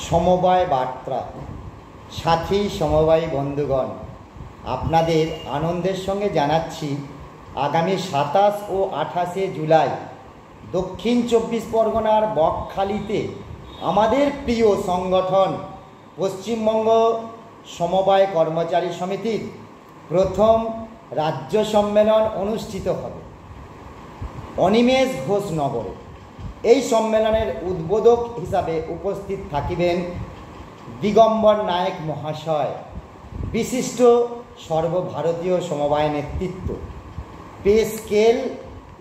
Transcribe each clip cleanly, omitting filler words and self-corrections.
সমবায় বার্তা। সাথী সমবায়ী বন্ধুগণ, আপনাদের আনন্দের সঙ্গে জানাচ্ছি আগামী 27 ও 28 জুলাই দক্ষিণ 24 পরগনার বকখালিতে আমাদের প্রিয় সংগঠন পশ্চিমবঙ্গ সমবায় কর্মচারী সমিতির প্রথম রাজ্য সম্মেলন অনুষ্ঠিত হবে অনিমেষ ঘোষ নগরে। এই সম্মেলনের উদ্বোধক হিসাবে উপস্থিত থাকিবেন দিগম্বর নায়েক মহাশয়, বিশিষ্ট সর্বভারতীয় সমবায় নেতৃত্ব, পে স্কেল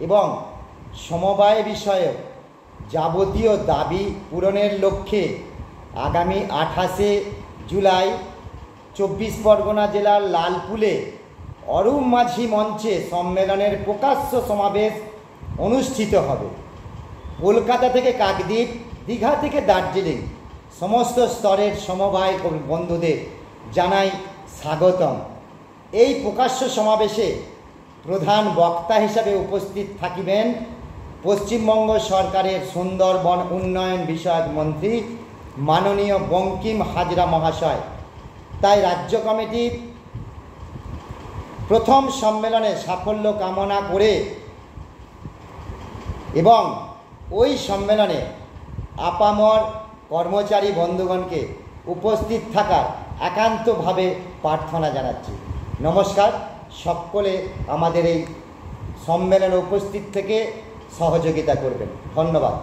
এবং সমবায় বিষয়ে যাবতীয় দাবি পূরণের লক্ষ্যে আগামী 28 জুলাই 24 পরগনা জেলার লালপুলে অরূপ মাঝি মঞ্চে সম্মেলনের প্রকাশ্য সমাবেশ অনুষ্ঠিত হবে। কলকাতা থেকে কাকদ্বীপ, দীঘা থেকে দার্জিলিং সমস্ত স্তরের সমবায় বন্ধুদের জানাই স্বাগতম। এই প্রকাশ্য সমাবেশে প্রধান বক্তা হিসাবে উপস্থিত থাকিবেন পশ্চিমবঙ্গ সরকারের সুন্দরবন উন্নয়ন বিষয়ক মন্ত্রী মাননীয় বঙ্কিম হাজরা মহাশয়। তাই রাজ্য কমিটির প্রথম সম্মেলনে সাফল্য কামনা করে এবং ওই সম্মেলনে আপামর কর্মচারী বন্ধুগণকে উপস্থিত থাকার একান্তভাবে প্রার্থনা জানাচ্ছি। নমস্কার। সকলে আমাদের এই সম্মেলনে উপস্থিত থেকে সহযোগিতা করবেন। ধন্যবাদ।